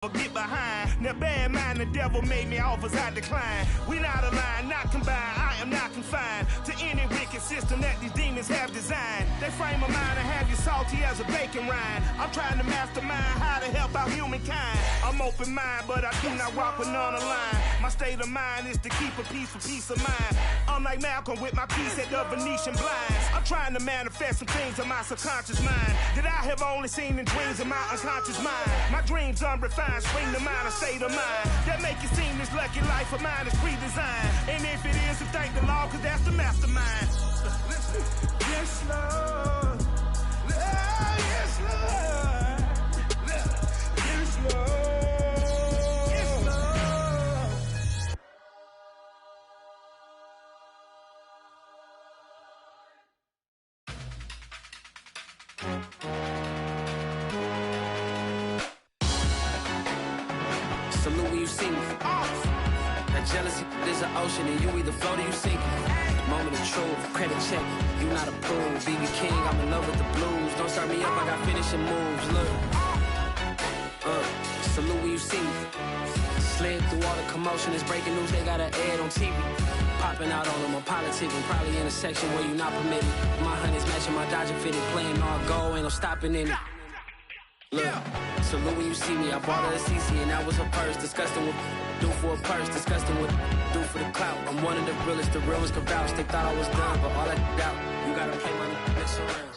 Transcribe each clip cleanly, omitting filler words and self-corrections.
Get behind. Now bad mind, the devil made me offers I decline. We not aligned, not combined. I am not confined to any wicked system that these demons have designed. They frame a mind and have you salty as a bacon rind. I'm trying to mastermind how to help out humankind. I'm open mind, but I do not walk with none aligned. My state of mind is to keep a peace for peace of mind. Unlike Malcolm with my piece at the Venetian blinds. I'm trying to manifest some things in my subconscious mind that I have only seen in dreams in my unconscious mind. My dreams unrefined. Spring to mind, a state of mind that make it seem this lucky life of mine is pre-designed. And if it is, then thank the Lord, cause that's the mastermind. Yes, Lord. Yes, Lord. Yes, Lord. Yes, Lord. Salute when you see me. That jealousy is an ocean, and you either float or you sink. Moment of truth, credit check, you not approved. BB King, I'm in love with the blues. Don't start me up, I got finishing moves. Look, salute when you see me. Slid through all the commotion, it's breaking news, they got an ad on TV. Popping out on them, I'm politicking, probably in a section where you not permitted. My honey's matching my Dodger fitted, playing all goal, ain't no stopping in it. Look, salute when you see me. I bought her a CC and that was her purse. Disgusting with do for a purse. Disgusting with do for the clout. I'm one of the realest, the realest can vouch. They thought I was done, but all I doubt. You gotta play my next around.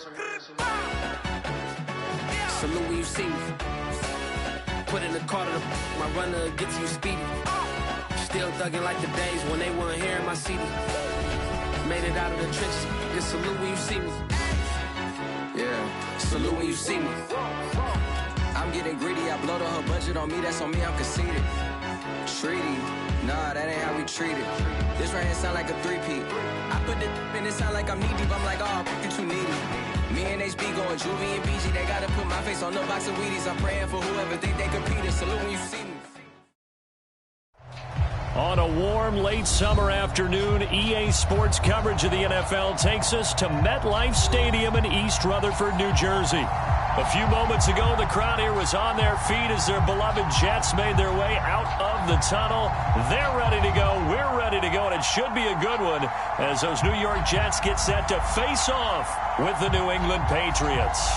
Salute when you see me. Put in the car to my runner gets you speedy. Still thugging like the days when they weren't hearing my CD. Made it out of the trenches. Just salute when you see me. Yeah, salute when you see me. I'm getting greedy, I blowed her budget on me, that's on me, I'm conceited. Treaty, nah, that ain't how we treat it. This right here sound like a three-peat. I put the in it sound like I'm knee deep, I'm like, oh, you too needy. Me and HB going Juvie and BG, they gotta put my face on the box of Wheaties. I'm praying for whoever think they competed. Salute when you see me. On a warm, late summer afternoon, EA Sports coverage of the NFL takes us to MetLife Stadium in East Rutherford, New Jersey. A few moments ago, the crowd here was on their feet as their beloved Jets made their way out of the tunnel. They're ready to go. We're ready to go, and it should be a good one as those New York Jets get set to face off with the New England Patriots.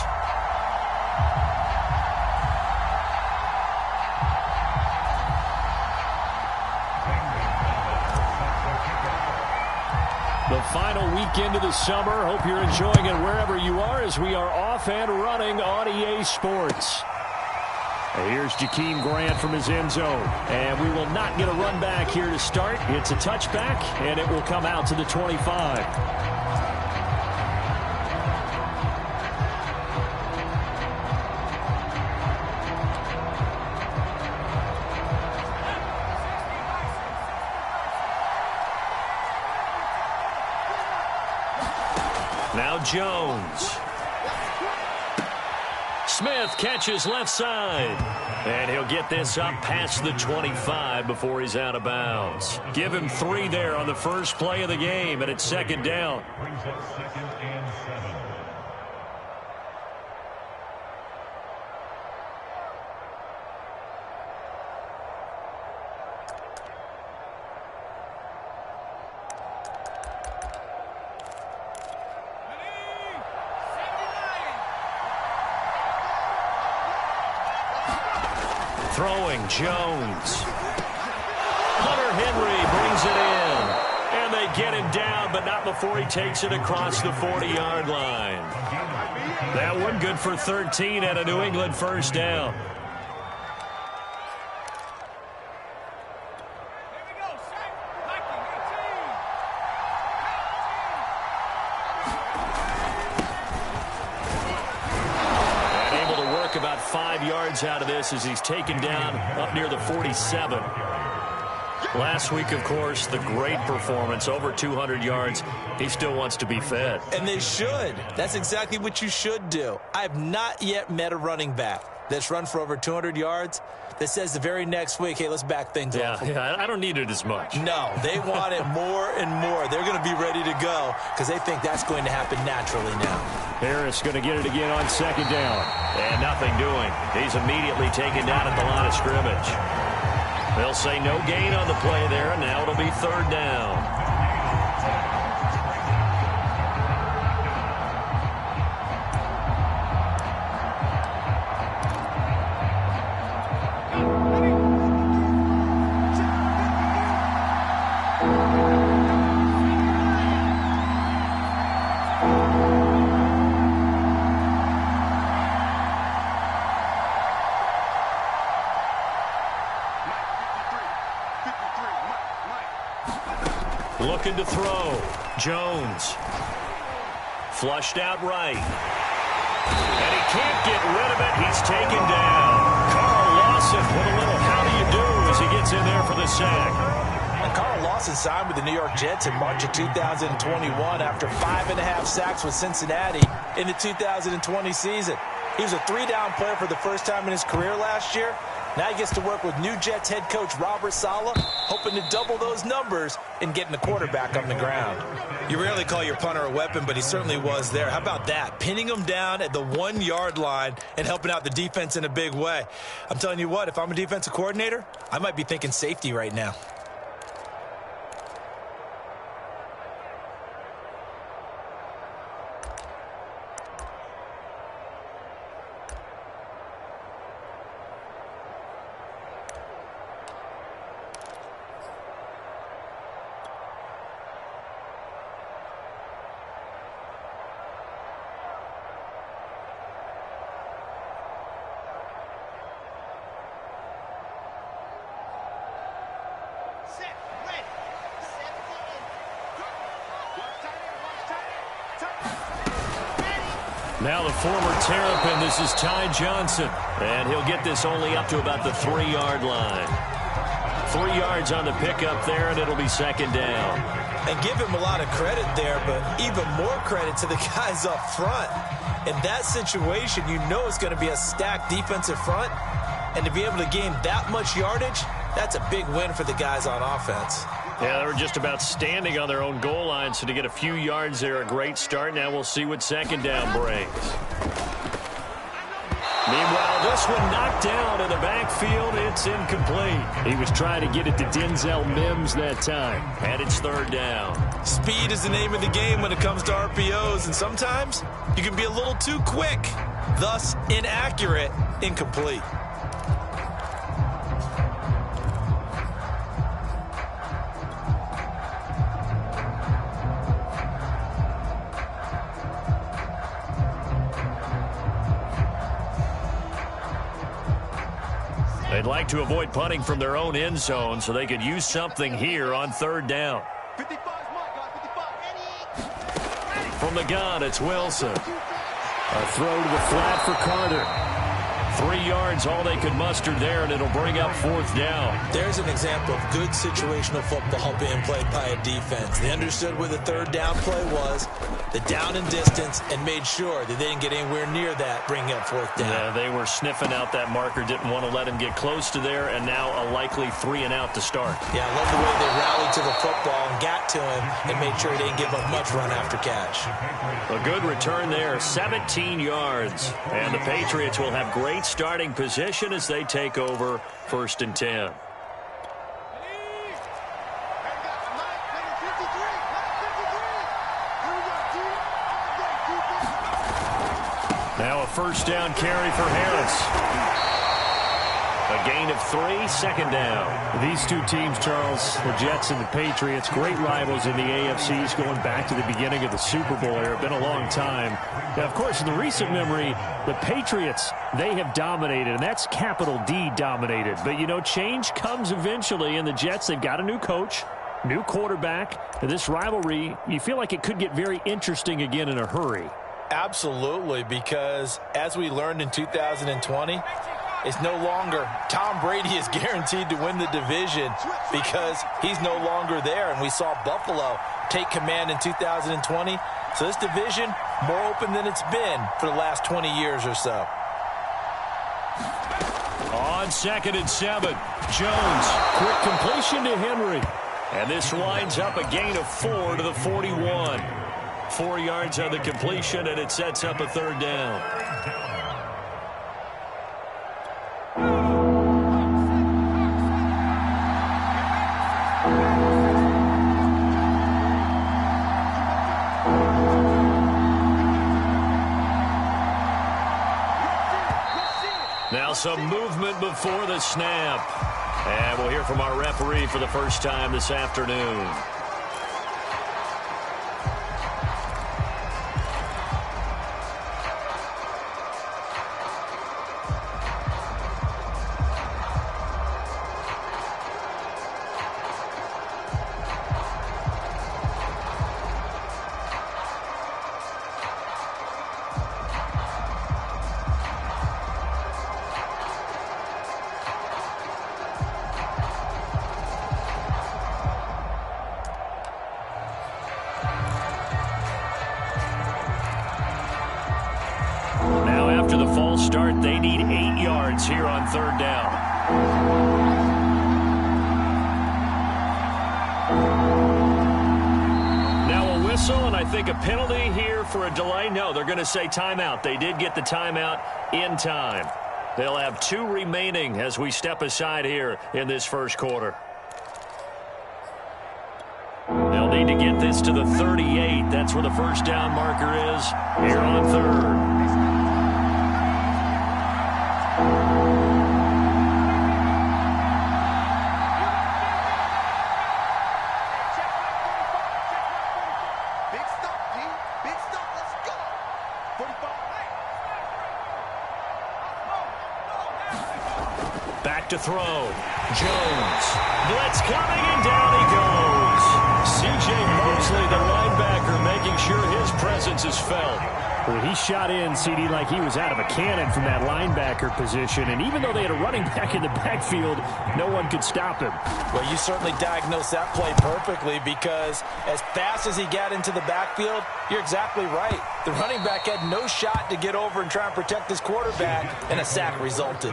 The final weekend of the summer. Hope you're enjoying it wherever you are as we are off and running on EA Sports. Here's Jakeem Grant from his end zone. And we will not get a run back here to start. It's a touchback, and it will come out to the 25. Now Jones. Smith catches left side. And he'll get this up past the 25 before he's out of bounds. Give him 3 there on the first play of the game, and it's second down. Brings up 2nd and 7. Throwing Jones. Hunter Henry brings it in. And they get him down, but not before he takes it across the 40-yard line. That one good for 13 and a New England first down. About 5 yards out of this as he's taken down up near the 47. Last week, of course, the great performance, over 200 yards. He still wants to be fed. And they should. That's exactly what you should do. I have not yet met a running back that's run for over 200 yards that says the very next week, hey, let's back things up. Yeah, I don't need it as much. No, they want it more and more. They're going to be ready to go because they think that's going to happen naturally now. Harris going to get it again on second down. And nothing doing. He's immediately taken down at the line of scrimmage. They'll say no gain on the play there, and now it'll be third down. Looking to throw. Jones. Flushed out right. And he can't get rid of it. He's taken down. Carl Lawson with a little how do you do as he gets in there for the sack. And Carl Lawson signed with the New York Jets in March of 2021 after 5.5 sacks with Cincinnati in the 2020 season. He was a 3-down player for the first time in his career last year. Now he gets to work with new Jets head coach Robert Saleh, hoping to double those numbers and getting the quarterback on the ground. You rarely call your punter a weapon, but he certainly was there. How about that? Pinning him down at the 1-yard line and helping out the defense in a big way. I'm telling you what, if I'm a defensive coordinator, I might be thinking safety right now. Now the former Terrapin, this is Ty Johnson. And he'll get this only up to about the 3-yard line. 3 yards on the pickup there, and it'll be second down. And give him a lot of credit there, but even more credit to the guys up front. In that situation, you know it's going to be a stacked defensive front. And to be able to gain that much yardage, that's a big win for the guys on offense. Yeah, they were just about standing on their own goal line, so to get a few yards there, a great start. Now we'll see what second down brings. Meanwhile, this one knocked down in the backfield. It's incomplete. He was trying to get it to Denzel Mims that time, and it's third down. Speed is the name of the game when it comes to RPOs, and sometimes you can be a little too quick, thus inaccurate, incomplete. They'd like to avoid punting from their own end zone so they could use something here on third down. From the gun, it's Wilson. A throw to the flat for Carter. 3 yards, all they could muster there, and it'll bring up fourth down. There's an example of good situational football being played by a defense. They understood where the third down play was, the down and distance, and made sure that they didn't get anywhere near that, bringing up fourth down. Yeah, they were sniffing out that marker, didn't want to let him get close to there, and now a likely 3-and-out to start. Yeah, I love the way they rallied to the football and got to him and made sure he didn't give up much run after catch. A good return there, 17 yards. And the Patriots will have great starting position as they take over 1st and 10. Now a first down carry for Harris. A gain of 3, second down. These two teams, Charles, the Jets and the Patriots, great rivals in the AFCs going back to the beginning of the Super Bowl era. Been a long time. Now, of course, in the recent memory, the Patriots, they have dominated, and that's capital D dominated. But, you know, change comes eventually, and the Jets, they've got a new coach, new quarterback. And this rivalry, you feel like it could get very interesting again in a hurry. Absolutely, because as we learned in 2020, it's no longer Tom Brady is guaranteed to win the division because he's no longer there. And we saw Buffalo take command in 2020. So this division more open than it's been for the last 20 years or so. On 2nd and 7, Jones. Quick completion to Henry. And this winds up a gain of 4 to the 41. 4 yards on the completion, and it sets up a 3rd down. Now some movement before the snap. And we'll hear from our referee for the first time this afternoon. After the false start, they need 8 yards here on 3rd down. Now a whistle, and I think a penalty here for a delay. No, they're going to say timeout. They did get the timeout in time. They'll have 2 remaining as we step aside here in this first quarter. They'll need to get this to the 38. That's where the first down marker is here on 3rd. Back to throw. Jones. Blitz coming, and down he goes. C.J. Mosley, the linebacker, making sure his presence is felt. Well, he shot in, CD, like he was out of a cannon from that linebacker position. And even though they had a running back in the backfield, no one could stop him. Well, you certainly diagnosed that play perfectly, because as fast as he got into the backfield, you're exactly right. The running back had no shot to get over and try and protect his quarterback, and a sack resulted.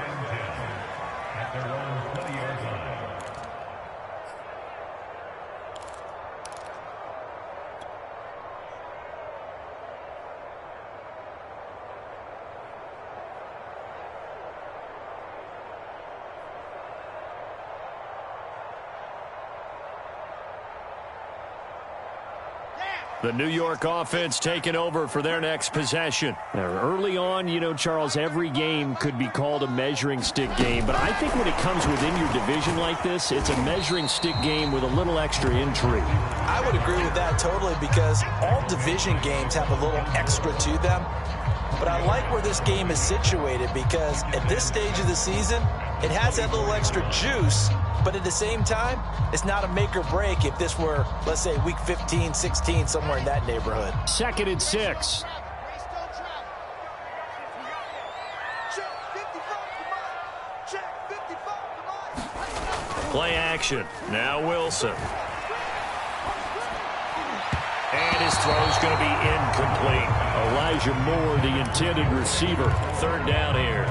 The New York offense taking over for their next possession. Now, early on, you know, Charles, every game could be called a measuring stick game. But I think when it comes within your division like this, it's a measuring stick game with a little extra intrigue. I would agree with that totally, because all division games have a little extra to them. But I like where this game is situated, because at this stage of the season, it has that little extra juice. But at the same time, it's not a make or break if this were, let's say, week 15, 16, somewhere in that neighborhood. 2nd and 6. Play action. Now Wilson. And his throw's going to be incomplete. Elijah Moore, the intended receiver. 3rd down here.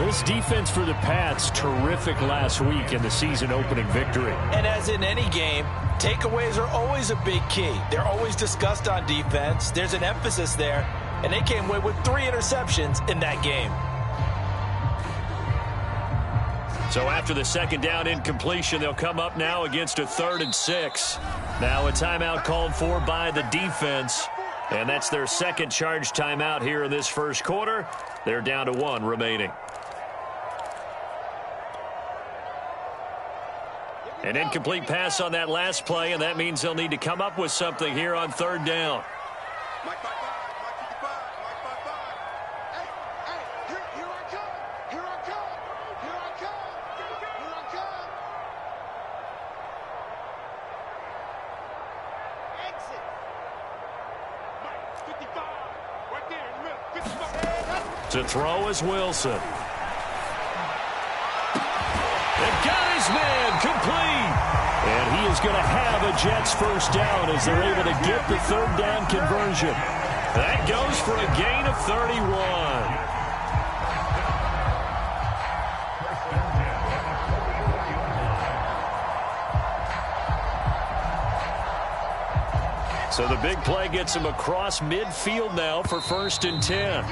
This defense for the Pats, terrific last week in the season-opening victory. And as in any game, takeaways are always a big key. They're always discussed on defense. There's an emphasis there, and they came away with 3 interceptions in that game. So after the 2nd down incompletion, they'll come up now against a 3rd and 6. Now a timeout called for by the defense, and that's their 2nd charge timeout here in this first quarter. They're down to 1 remaining. An incomplete pass on that last play, and that means they'll need to come up with something here on 3rd down. To throw is Wilson. They've got his man complete. And he is going to have a Jets first down as they're able to get the 3rd down conversion. That goes for a gain of 31. So the big play gets him across midfield now for 1st and 10.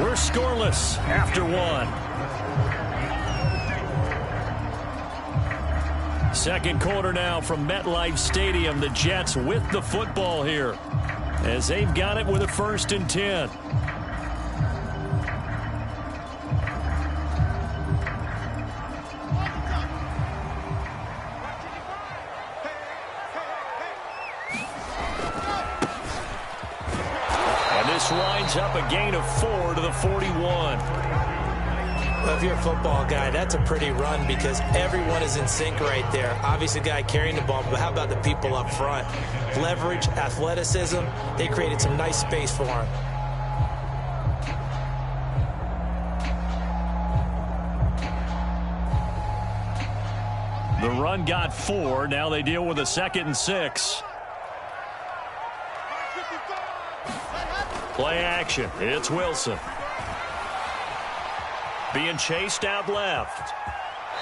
We're scoreless after 1. Second quarter now from MetLife Stadium. The Jets with the football here as they've got it with a 1st and 10. Winds up a gain of 4 to the 41. Well, if you're a football guy, that's a pretty run because everyone is in sync right there. Obviously, the guy carrying the ball, but how about the people up front? Leverage, athleticism, they created some nice space for him. The run got 4. Now they deal with a 2nd and 6. Play action. It's Wilson. Being chased out left.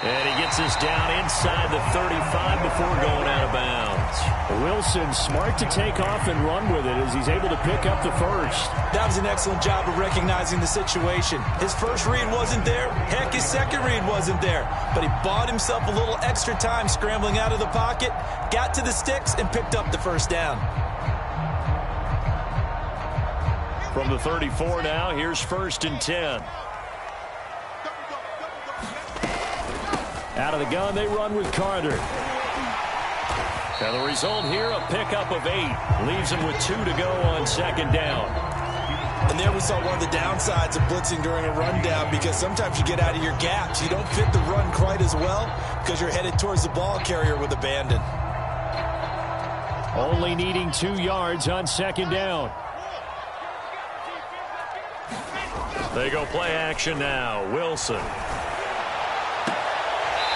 And he gets this down inside the 35 before going out of bounds. Wilson smart to take off and run with it as he's able to pick up the first. That was an excellent job of recognizing the situation. His first read wasn't there. Heck, his second read wasn't there. But he bought himself a little extra time scrambling out of the pocket, got to the sticks, and picked up the first down. From the 34 now, here's 1st and 10. Out of the gun, they run with Carter. Now the result here, a pickup of 8. Leaves him with 2 to go on 2nd down. And there we saw one of the downsides of blitzing during a rundown because sometimes you get out of your gaps. You don't fit the run quite as well because you're headed towards the ball carrier with abandon. Only needing 2 yards on 2nd down. They go play action now. Wilson.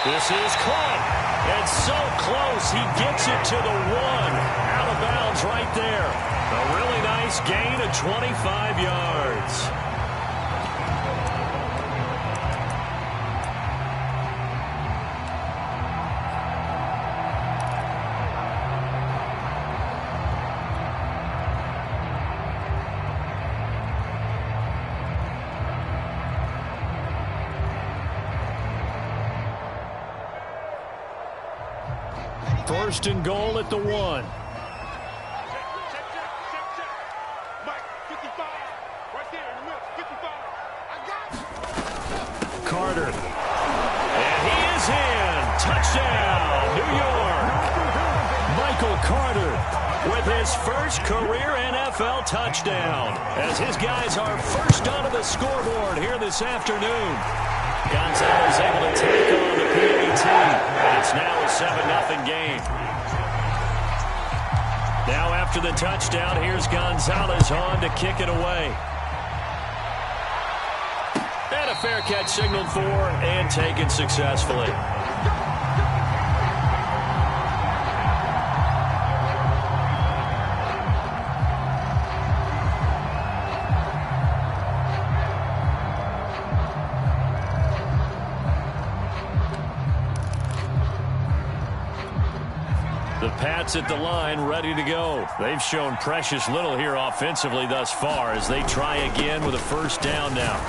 This is caught. And so close. He gets it to the 1. Out of bounds right there. A really nice gain of 25 yards. First and goal at the 1. Carter. And he is in. Touchdown, New York. Michael Carter with his first career NFL touchdown as his guys are first onto the scoreboard here this afternoon. Gonzalez able to take on the PAT. And it's now a 7-0 game. Now after the touchdown, here's Gonzalez on to kick it away. And a fair catch signaled for and taken successfully. The Pats at the line, ready to go. They've shown precious little here offensively thus far as they try again with a first down now.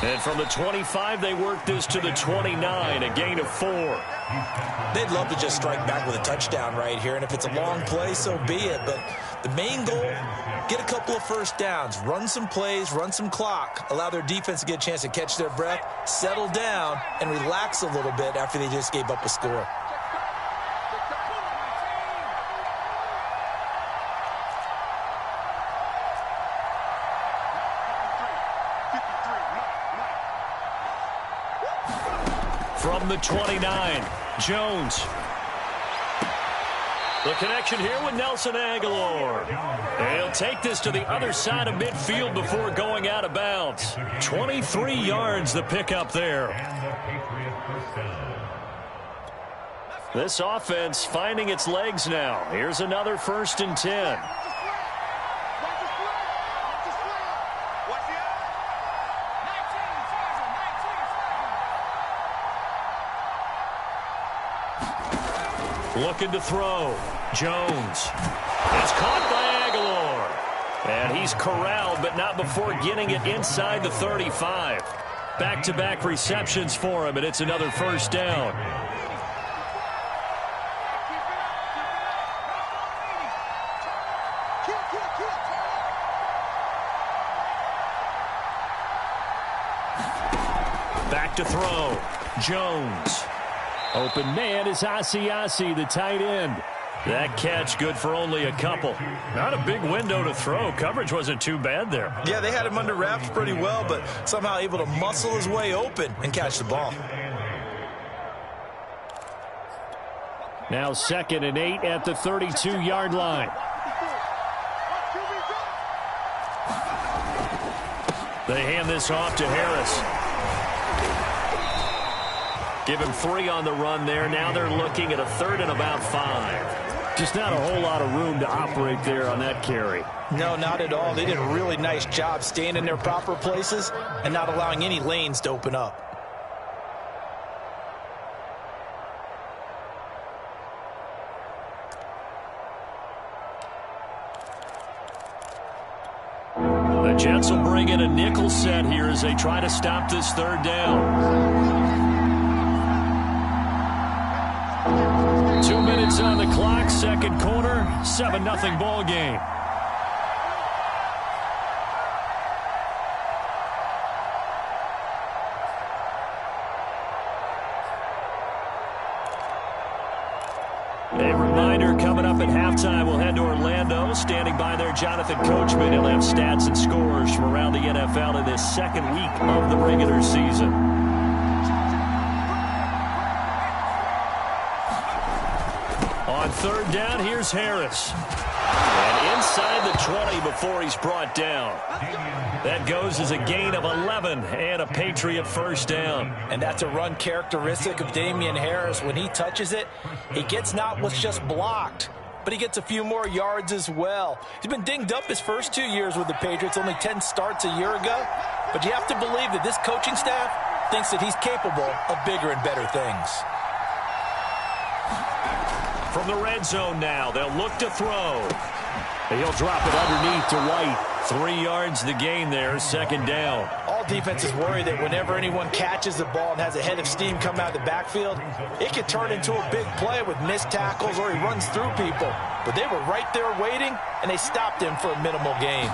And from the 25, they work this to the 29, a gain of 4. They'd love to just strike back with a touchdown right here, and if it's a long play, so be it. But the main goal, get a couple of first downs, run some plays, run some clock, allow their defense to get a chance to catch their breath, settle down, and relax a little bit after they just gave up a score. From the 29, Jones. The connection here with Nelson Aguilar. And he'll take this to the other side of midfield before going out of bounds. 23 yards the pickup there. This offense finding its legs now. Here's another 1st and 10. Looking to throw. Jones is caught by Aguilar. And he's corralled, but not before getting it inside the 35. Back-to-back receptions for him, and it's another first down. Back to throw. Jones. Open man is Asiasi, the tight end. That catch good for only a couple. Not a big window to throw. Coverage wasn't too bad there. Yeah, they had him under wraps pretty well, but somehow able to muscle his way open and catch the ball. Now 2nd and 8 at the 32-yard line. They hand this off to Harris. Give him 3 on the run there. Now they're looking at a 3rd and about 5. Just not a whole lot of room to operate there on that carry. No, not at all. They did a really nice job staying in their proper places and not allowing any lanes to open up. The Jets will bring in a nickel set here as they try to stop this 3rd down. 2 minutes on the clock, 2nd quarter, 7-0 ball game. A reminder, coming up at halftime, we'll head to Orlando. Standing by there, Jonathan Coachman. He'll have stats and scores from around the NFL in this 2nd week of the regular season. On 3rd down, here's Harris. And inside the 20 before he's brought down. That goes as a gain of 11 and a Patriot first down. And that's a run characteristic of Damian Harris. When he touches it, he gets not what's just blocked, but he gets a few more yards as well. He's been dinged up his first 2 years with the Patriots, only 10 starts a year ago. But you have to believe that this coaching staff thinks that he's capable of bigger and better things. From the red zone now, they'll look to throw. He'll drop it underneath to White. 3 yards the gain there, 2nd down. All defenses worry that whenever anyone catches the ball and has a head of steam come out of the backfield, it could turn into a big play with missed tackles or he runs through people. But they were right there waiting, and they stopped him for a minimal gain.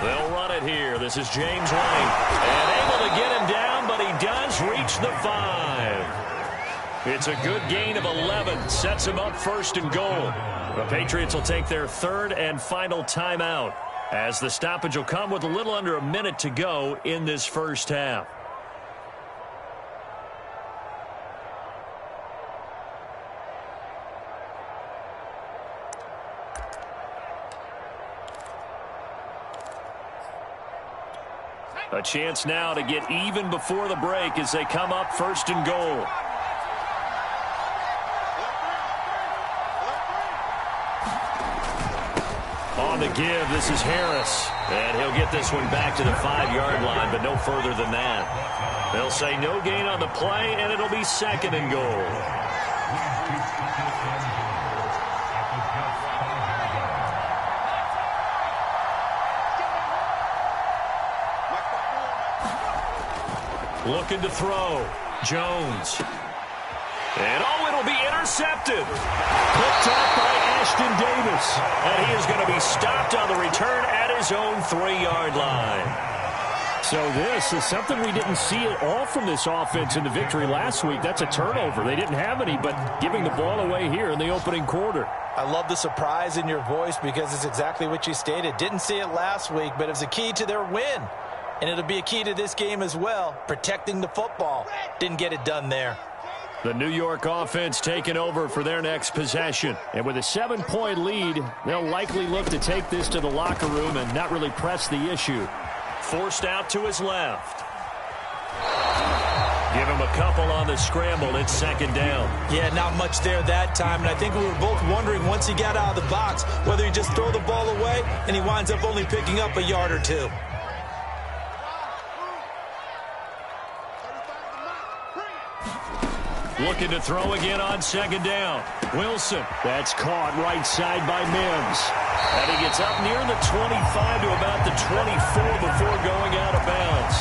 They'll run it here. This is James White. And able to get him down, but he does reach the 5. It's a good gain of 11. Sets him up 1st and goal. The Patriots will take their 3rd and final timeout as the stoppage will come with a little under a minute to go in this first half. A chance now to get even before the break as they come up 1st and goal. On the give, this is Harris. And he'll get this one back to the 5-yard line, but no further than that. They'll say no gain on the play, and it'll be 2nd and goal. Looking to throw. Jones. And it'll be intercepted. Picked up by Ashton Davis. And he is going to be stopped on the return at his own 3-yard line. So this is something we didn't see at all from this offense in the victory last week. That's a turnover. They didn't have any, but giving the ball away here in the opening quarter. I love the surprise in your voice because it's exactly what you stated. Didn't see it last week, but it was a key to their win. And it'll be a key to this game as well, protecting the football. Didn't get it done there. The New York offense taking over for their next possession. And with a 7-point lead, they'll likely look to take this to the locker room and not really press the issue. Forced out to his left. Give him a couple on the scramble. It's 2nd down. Yeah, not much there that time. And I think we were both wondering once he got out of the box whether he just throw the ball away and he winds up only picking up a yard or two. Looking to throw again on second down. Wilson. That's caught right side by Mims. And he gets up near the 25 to about the 24 before going out of bounds.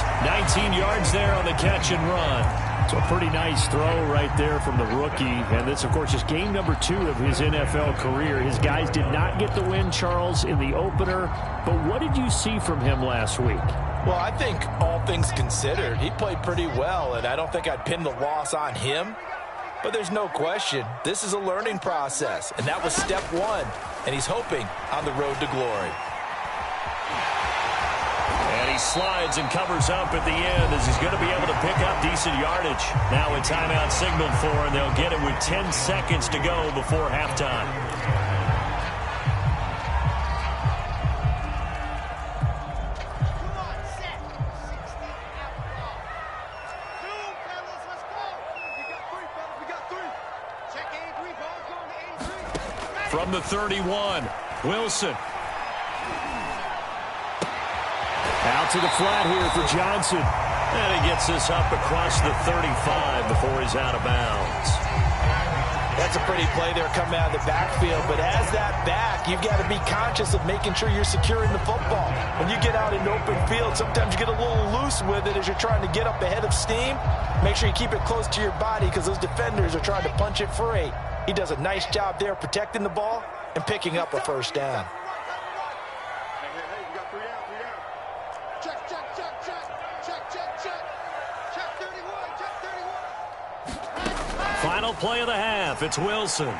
19 yards there on the catch and run. So a pretty nice throw right there from the rookie. And this, of course, is game number 2 of his NFL career. His guys did not get the win, Charles, in the opener. But what did you see from him last week? Well, I think all things considered, he played pretty well, and I don't think I'd pin the loss on him. But there's no question, this is a learning process, and that was step 1, and he's hoping on the road to glory. And he slides and covers up at the end as he's going to be able to pick up decent yardage. Now a timeout signaled for, and they'll get it with 10 seconds to go before halftime. From the 31, Wilson. Out to the flat here for Johnson. And he gets this up across the 35 before he's out of bounds. That's a pretty play there coming out of the backfield. But as that back, you've got to be conscious of making sure you're securing the football. When you get out in open field, sometimes you get a little loose with it as you're trying to get up ahead of steam. Make sure you keep it close to your body because those defenders are trying to punch it free. He does a nice job there protecting the ball and picking up a first down. Final play of the half. It's Wilson.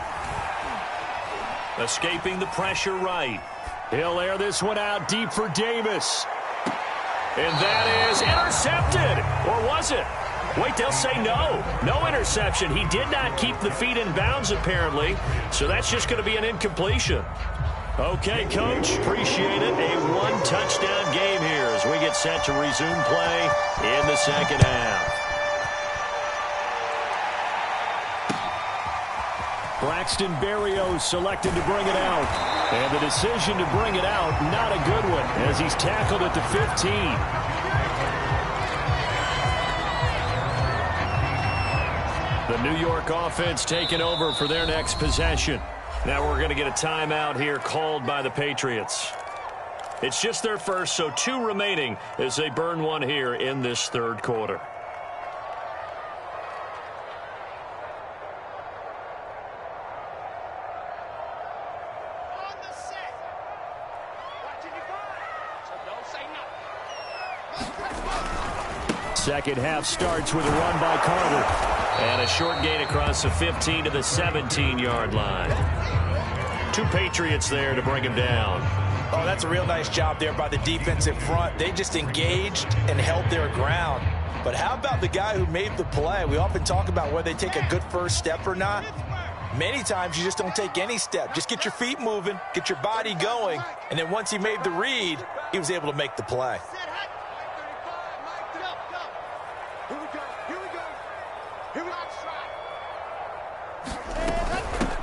Escaping the pressure right. He'll air this one out deep for Davis. And that is intercepted. Or was it? Wait, they'll say no. No interception. He did not keep the feet in bounds, apparently. So that's just going to be an incompletion. Okay, Coach, appreciate it. A one-touchdown game here as we get set to resume play in the second half. Braxton Berrios selected to bring it out. And the decision to bring it out, not a good one, as he's tackled at the 15. The New York offense taking over for their next possession. Now we're going to get a timeout here called by the Patriots. It's just their first, so 2 remaining as they burn one here in this third quarter. Second half starts with a run by Carter. And a short gain across the 15 to the 17-yard line. 2 Patriots there to bring him down. Oh, that's a real nice job there by the defensive front. They just engaged and held their ground. But how about the guy who made the play? We often talk about whether they take a good first step or not. Many times you just don't take any step. Just get your feet moving, get your body going, and then once he made the read, he was able to make the play.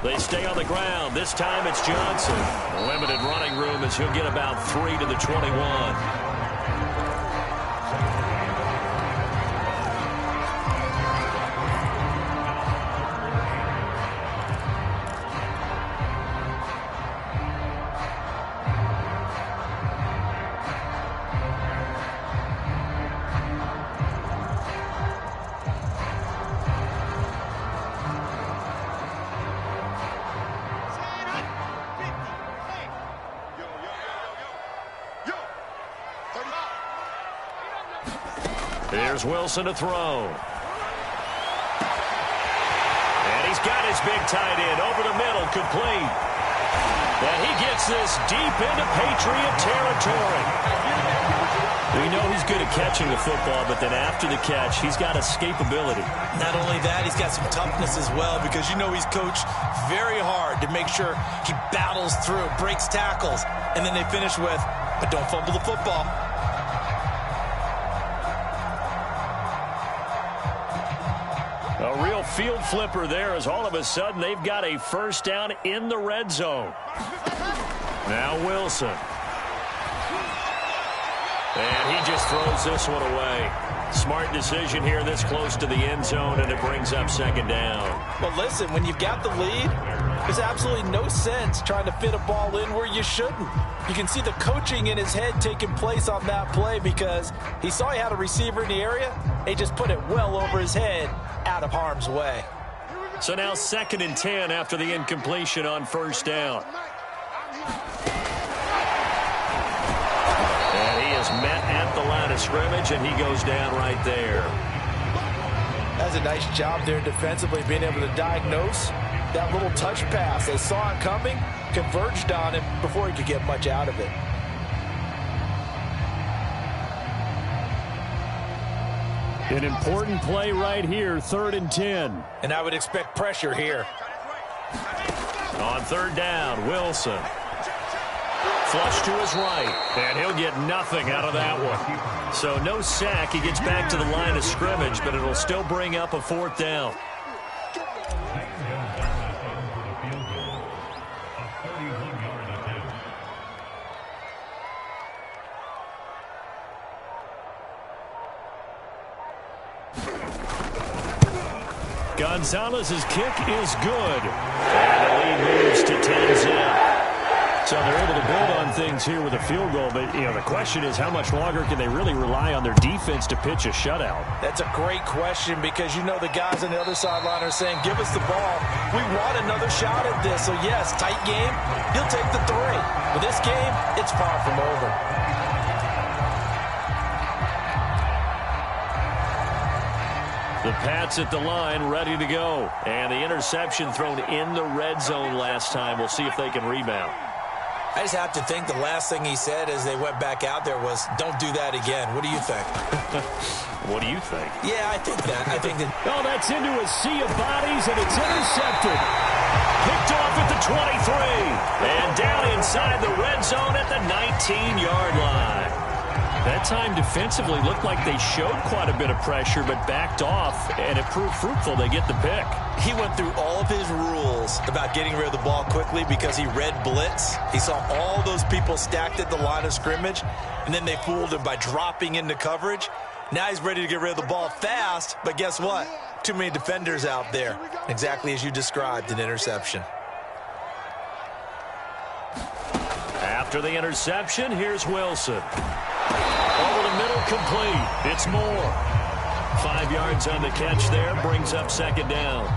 They stay on the ground. This time it's Johnson. Limited running room as he'll get about 3 to the 21. Here's Wilson to throw. And he's got his big tight end over the middle, complete. And he gets this deep into Patriot territory. We know he's good at catching the football, but then after the catch, he's got escapability. Not only that, he's got some toughness as well because you know he's coached very hard to make sure he battles through, breaks tackles, and then they finish with, but don't fumble the football. A real field flipper there as all of a sudden they've got a first down in the red zone. Now Wilson. And he just throws this one away. Smart decision here this close to the end zone, and it brings up second down. Well, listen, when you've got the lead, there's absolutely no sense trying to fit a ball in where you shouldn't. You can see the coaching in his head taking place on that play because he saw he had a receiver in the area. He just put it well over his head, out of harm's way. So now 2nd and 10 after the incompletion on first down. And he is met at the line of scrimmage, and he goes down right there. That's a nice job there defensively, being able to diagnose that little touch pass. They saw it coming, converged on him before he could get much out of it. An important play right here, 3rd and 10. And I would expect pressure here. On 3rd down, Wilson. Flush to his right, and he'll get nothing out of that one. So no sack. He gets back to the line of scrimmage, but it'll still bring up a 4th down. Gonzalez's kick is good. And the lead moves to 10-zip. So they're able to build on things here with a field goal. But, the question is how much longer can they really rely on their defense to pitch a shutout? That's a great question because the guys on the other sideline are saying, give us the ball. We want another shot at this. So, yes, tight game. He'll take the 3. But this game, it's far from over. The Pats at the line, ready to go. And the interception thrown in the red zone last time. We'll see if they can rebound. I just have to think the last thing he said as they went back out there was, don't do that again. What do you think? What do you think? Yeah, I think that. Oh, that's into a sea of bodies, and it's intercepted. Picked off at the 23. And down inside the red zone at the 19-yard line. That time defensively looked like they showed quite a bit of pressure but backed off, and it proved fruitful. They get the pick. He went through all of his rules about getting rid of the ball quickly because he read blitz. He saw all those people stacked at the line of scrimmage, and then they fooled him by dropping into coverage. Now he's ready to get rid of the ball fast, but guess what? Too many defenders out there. Exactly as you described, an interception. After the interception, here's Wilson. Over the middle, complete. It's Moore. 5 yards on the catch there, brings up second down.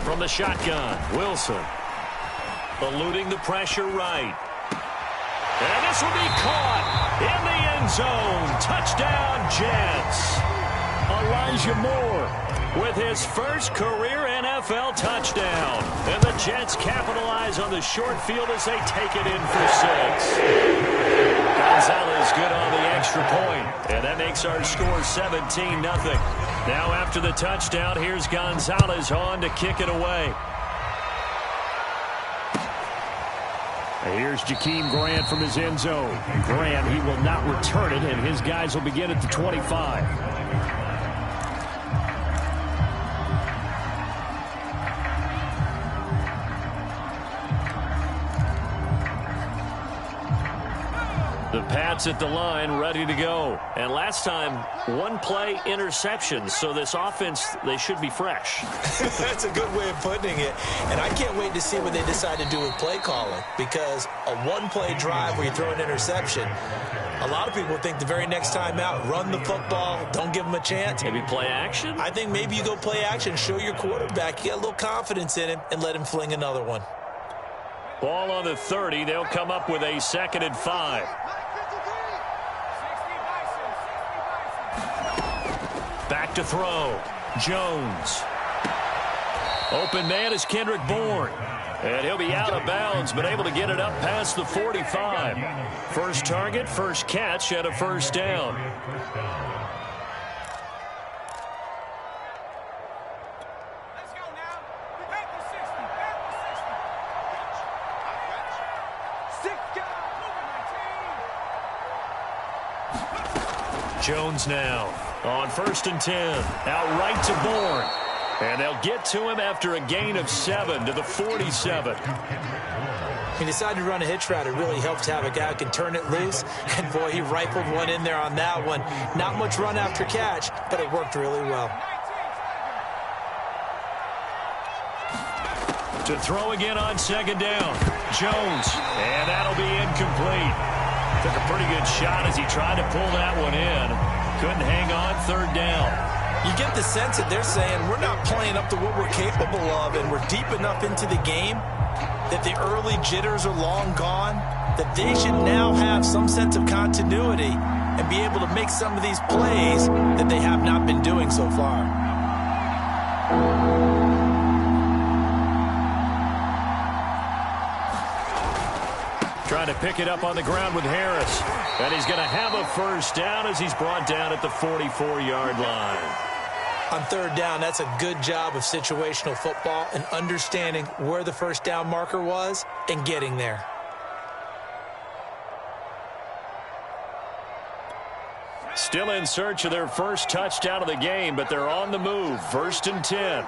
From the shotgun, Wilson. Eluding the pressure right. And this will be caught in the end zone. Touchdown, Jets. Elijah Moore with his first career NFL touchdown. And the Jets capitalize on the short field as they take it in for 6. Gonzalez good on the extra point. And that makes our score 17-0. Now after the touchdown, here's Gonzalez on to kick it away. Here's Jakeem Grant from his end zone. Grant, he will not return it, and his guys will begin at the 25. The Pats at the line, ready to go. And last time, one play interceptions. So this offense, they should be fresh. That's a good way of putting it. And I can't wait to see what they decide to do with play calling. Because a one-play drive where you throw an interception, a lot of people think the very next time out, run the football, don't give them a chance. Maybe play action? I think maybe you go play action, show your quarterback, you get a little confidence in him, and let him fling another one. Ball on the 30. They'll come up with a 2nd and 5. Back to throw. Jones. Open man is Kendrick Bourne. And he'll be out of bounds, but able to get it up past the 45. First target, first catch, and a first down. Jones now on 1st and 10. Out right to Bourne. And they'll get to him after a gain of 7 to the 47. He decided to run a hitch route. It really helped to have a guy who can turn it loose. And, boy, he rifled one in there on that one. Not much run after catch, but it worked really well. To throw again on 2nd down. Jones. And that'll be incomplete. Took a pretty good shot as he tried to pull that one in. Couldn't hang on 3rd down. You get the sense that they're saying we're not playing up to what we're capable of, and we're deep enough into the game that the early jitters are long gone, that they should now have some sense of continuity and be able to make some of these plays that they have not been doing so far. Trying to pick it up on the ground with Harris. And he's going to have a 1st down as he's brought down at the 44-yard line. On 3rd down, that's a good job of situational football and understanding where the 1st down marker was and getting there. Still in search of their first touchdown of the game, but they're on the move. 1st and 10.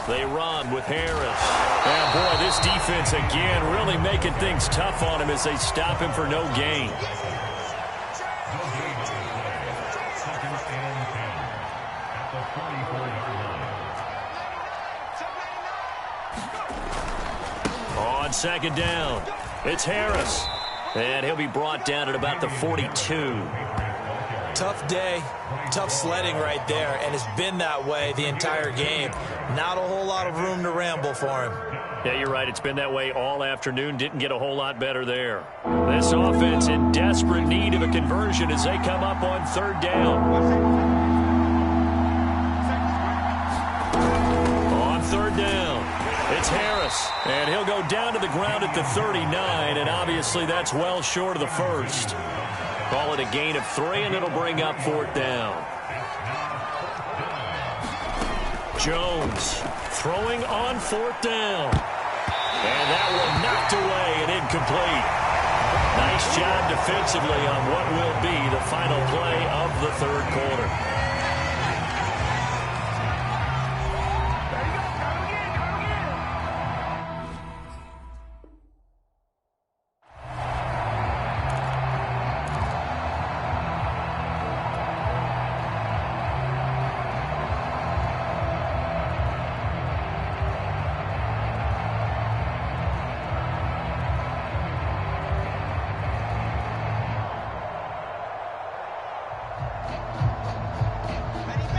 They run with Harris. And, boy, this defense again really making things tough on him as they stop him for no gain. On 2nd down, it's Harris. And he'll be brought down at about the 42. Tough day, tough sledding right there, and it's been that way the entire game. Not a whole lot of room to ramble for him. Yeah, you're right. It's been that way all afternoon. Didn't get a whole lot better there. This offense in desperate need of a conversion as they come up on 3rd down. On 3rd down, it's Harris. And he'll go down to the ground at the 39, and obviously that's well short of the 1st. Call it a gain of 3, and it'll bring up 4th down. Jones throwing on 4th down. And that one knocked away and incomplete. Nice job defensively on what will be the final play of the 3rd quarter.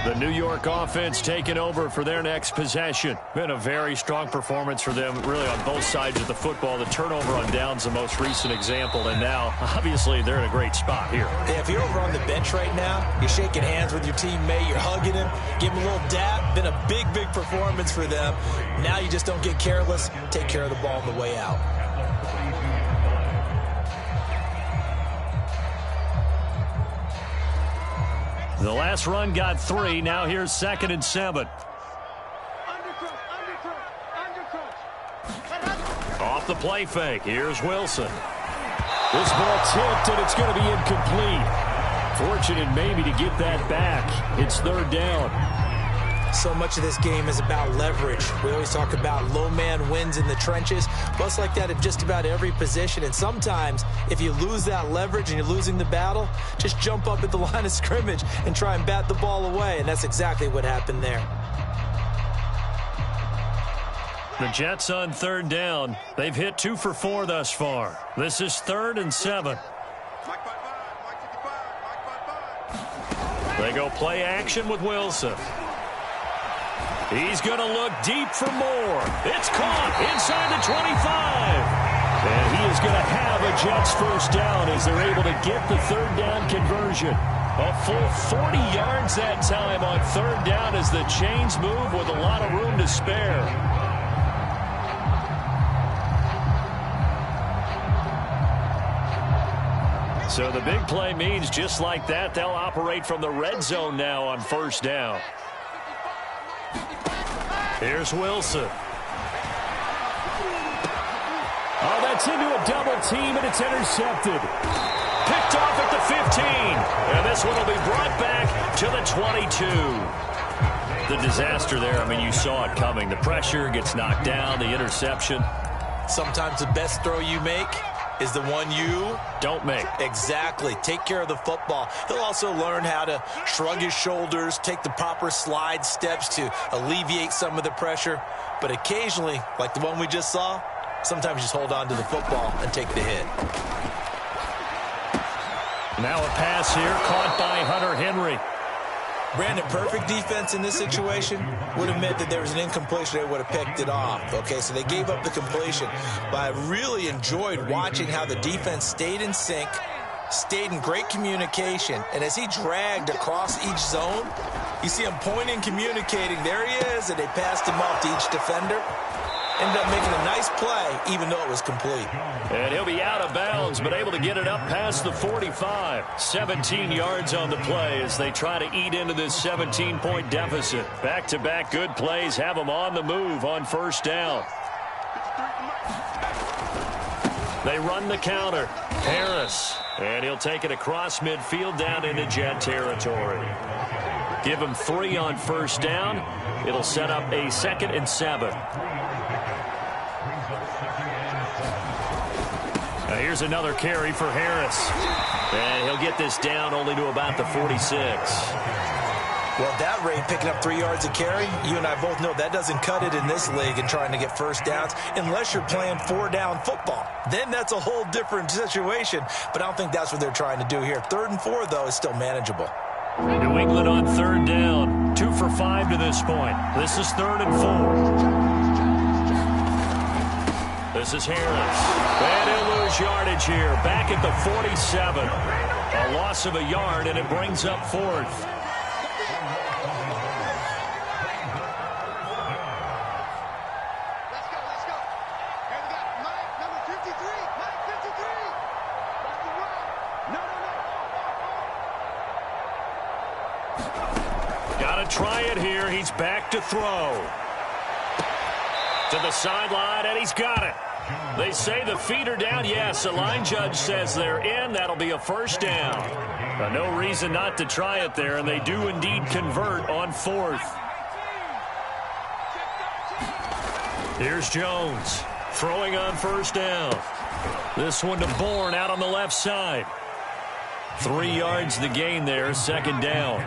The New York offense taking over for their next possession. Been a very strong performance for them, really, on both sides of the football. The turnover on downs, the most recent example, and now, obviously, they're in a great spot here. Yeah, if you're over on the bench right now, you're shaking hands with your teammate, you're hugging him, give him a little dap. Been a big, big performance for them. Now you just don't get careless. Take care of the ball on the way out. The last run got 3. Now here's 2nd and 7. Off the play fake. Here's Wilson. This ball tipped, and it's going to be incomplete. Fortunate maybe to get that back. It's 3rd down. So much of this game is about leverage. We always talk about low man wins in the trenches. Plus like that at just about every position. And sometimes if you lose that leverage and you're losing the battle, just jump up at the line of scrimmage and try and bat the ball away. And that's exactly what happened there. The Jets on 3rd down. They've hit 2 for 4 thus far. This is 3rd and 7. They go play action with Wilson. He's going to look deep for more. It's caught inside the 25. And he is going to have a Jets 1st down as they're able to get the 3rd down conversion. A full 40 yards that time on 3rd down as the chains move with a lot of room to spare. So the big play means just like that, they'll operate from the red zone now on 1st down. Here's Wilson. Gets into a double team, and it's intercepted. Picked off at the 15. And this one will be brought back to the 22. The disaster there, I mean, you saw it coming. The pressure gets knocked down, the interception. Sometimes the best throw you make is the one you don't make. Exactly. Take care of the football. He'll also learn how to shrug his shoulders, take the proper slide steps to alleviate some of the pressure. But occasionally, like the one we just saw, sometimes just hold on to the football and take the hit. Now a pass here caught by Hunter Henry. Brandon, perfect defense in this situation would have meant that there was an incompletion. They would have picked it off. Okay, so they gave up the completion. But I really enjoyed watching how the defense stayed in sync, stayed in great communication. And as he dragged across each zone, you see him pointing, communicating. There he is, and they passed him off to each defender. Ended up making a nice play, even though it was complete. And he'll be out of bounds, but able to get it up past the 45. 17 yards on the play as they try to eat into this 17-point deficit. Back-to-back good plays have them on the move on first down. They run the counter. Harris. And he'll take it across midfield down into Jet territory. Give him 3 on first down. It'll set up a 2nd and 7. Now here's another carry for Harris. And he'll get this down only to about the 46. Well, at that rate, picking up 3 yards a carry, you and I both know that doesn't cut it in this league and trying to get first downs unless you're playing 4-down football. Then that's a whole different situation, but I don't think that's what they're trying to do here. 3rd and 4, though, is still manageable. New England on 3rd down. 2 for 5 to this point. This is 3rd and 4. This is Harris. And he'll lose yardage here. Back at the 47. A loss of a yard, and it brings up 4th. Try it here. He's back to throw. To the sideline, and he's got it. They say the feet are down. Yes, the line judge says they're in. That'll be a first down. No reason not to try it there, and they do indeed convert on 4th. Here's Jones throwing on first down. This one to Bourne out on the left side. 3 yards the gain there, 2nd down.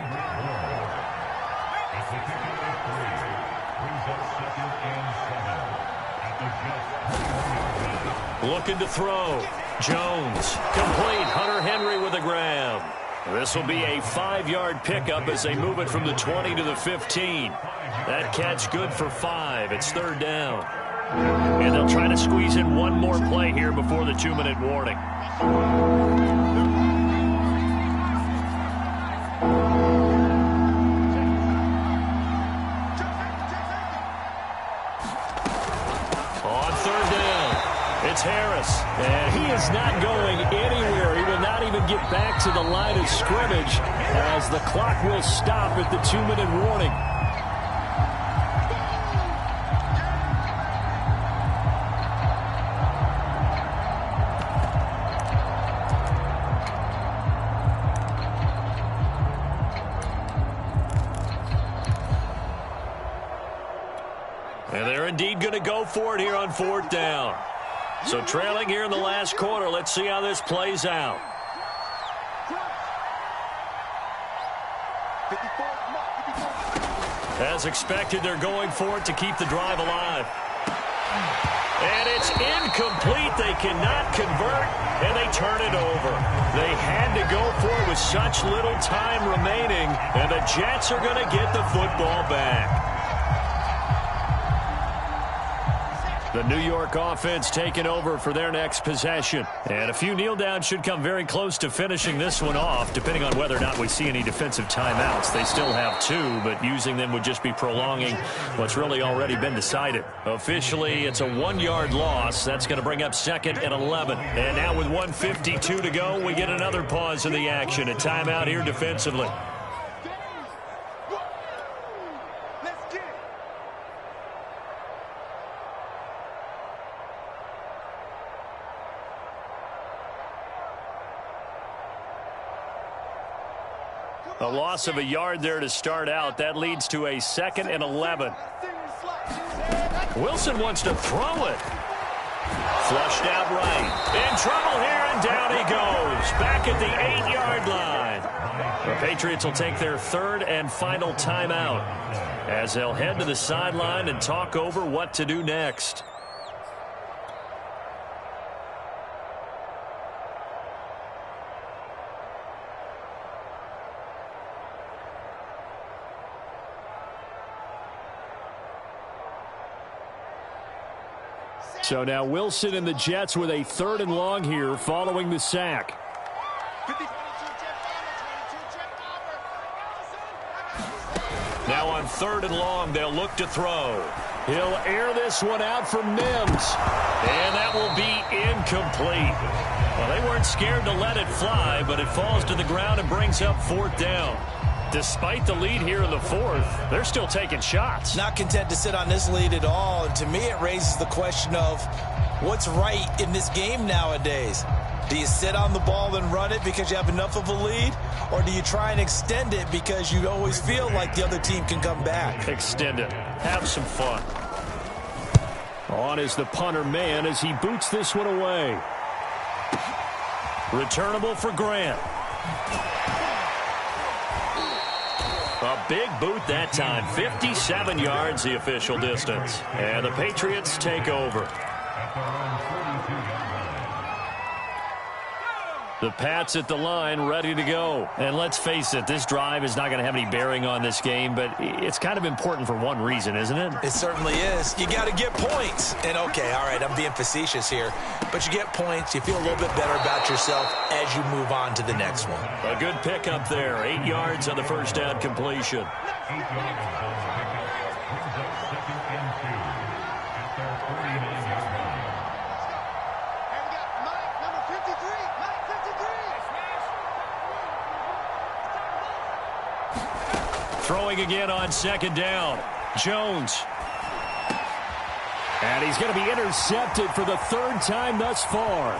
Looking to throw. Jones. Complete. Hunter Henry with a grab. This will be a 5-yard pickup as they move it from the 20 to the 15. That catch good for 5. It's 3rd down. And they'll try to squeeze in one more play here before the 2-minute warning. Harris, and he is not going anywhere. He will not even get back to the line of scrimmage as the clock will stop at the 2-minute warning. And they're indeed going to go for it here on 4th down. So trailing here in the last quarter. Let's see how this plays out. As expected, they're going for it to keep the drive alive. And it's incomplete. They cannot convert, and they turn it over. They had to go for it with such little time remaining, and the Jets are going to get the football back. The New York offense taking over for their next possession. And a few kneel downs should come very close to finishing this one off, depending on whether or not we see any defensive timeouts. They still have 2, but using them would just be prolonging what's really already been decided. Officially, it's a 1-yard loss. That's going to bring up 2nd and 11. And now with 1:52 to go, we get another pause in the action. A timeout here defensively. A loss of a yard there to start out. That leads to a 2nd and 11. Wilson wants to throw it. Flushed out right. In trouble here, and down he goes. Back at the 8-yard line. The Patriots will take their 3rd and final timeout as they'll head to the sideline and talk over what to do next. So now Wilson and the Jets with a 3rd and long here following the sack. Now on 3rd and long, they'll look to throw. He'll air this one out for Mims. And that will be incomplete. Well, they weren't scared to let it fly, but it falls to the ground and brings up 4th down. Despite the lead here in the 4th, they're still taking shots. Not content to sit on this lead at all. And to me, it raises the question of what's right in this game nowadays. Do you sit on the ball and run it because you have enough of a lead? Or do you try and extend it because you always feel like the other team can come back? Extend it. Have some fun. On is the punter man as he boots this one away. Returnable for Grant. A big boot that time. 57 yards the official distance. And the Patriots take over. The Pats at the line ready to go. And let's face it, this drive is not going to have any bearing on this game, but it's kind of important for one reason, isn't it? It certainly is. You got to get points. And okay, all right, I'm being facetious here, but you get points, you feel a little bit better about yourself as you move on to the next one. A good pickup there. 8 yards on the first down completion. Throwing again on 2nd down. Jones. And he's going to be intercepted for the 3rd time thus far.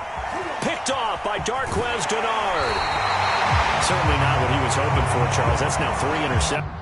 Picked off by Darquez Dennard. Certainly not what he was hoping for, Charles. That's now 3 interceptions.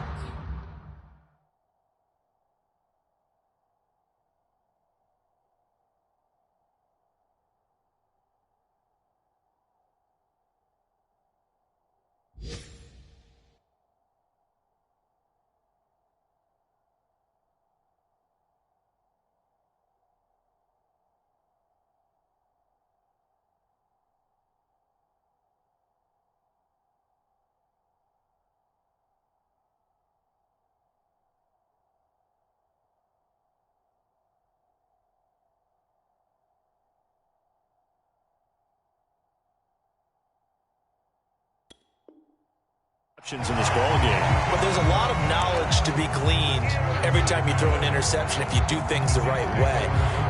In this ball game. But there's a lot of knowledge to be gleaned every time you throw an interception if you do things the right way.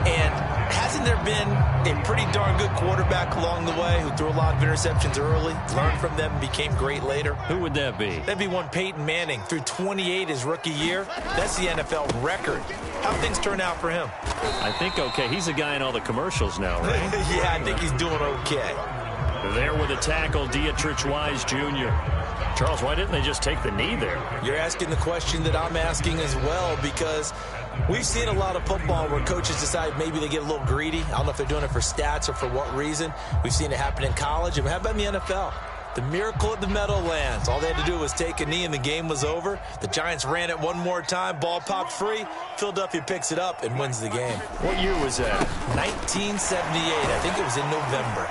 And hasn't there been a pretty darn good quarterback along the way who threw a lot of interceptions early, learned from them, and became great later? Who would that be? That'd be one Peyton Manning. Threw 28 his rookie year. That's the NFL record. How'd things turn out for him? I think okay. He's a guy in all the commercials now, right? Yeah, I think he's doing okay. There with a tackle, Dietrich Wise Jr. Charles, why didn't they just take the knee there? You're asking the question that I'm asking as well, because we've seen a lot of football where coaches decide maybe they get a little greedy. I don't know if they're doing it for stats or for what reason. We've seen it happen in college, and how about in the NFL? The miracle at the Meadowlands. All they had to do was take a knee and the game was over. The Giants ran it one more time. Ball popped free. Philadelphia picks it up and wins the game. What year was that? 1978. I think it was in November.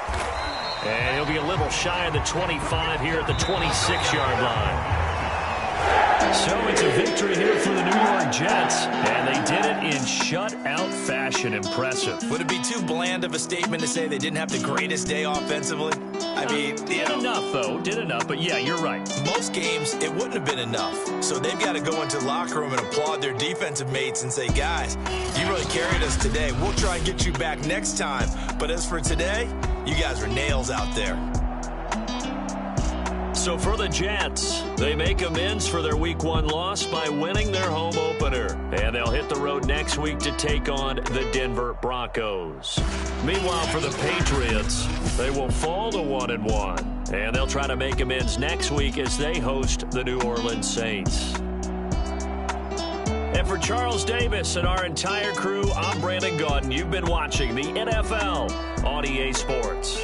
And he'll be a little shy of the 25 here at the 26-yard line. So it's a victory here for the New York Jets, and they did it in shutout fashion. Impressive. Would it be too bland of a statement to say they didn't have the greatest day offensively? I mean, did enough, though. Did enough, but yeah, you're right. Most games, it wouldn't have been enough. So they've got to go into the locker room and applaud their defensive mates and say, guys, you really carried us today. We'll try and get you back next time. But as for today, you guys are nails out there. So for the Jets, they make amends for their Week 1 loss by winning their home opener. And they'll hit the road next week to take on the Denver Broncos. Meanwhile, for the Patriots, they will fall to 1-1. And they'll try to make amends next week as they host the New Orleans Saints. And for Charles Davis and our entire crew, I'm Brandon Gaudin. You've been watching the NFL on EA Sports.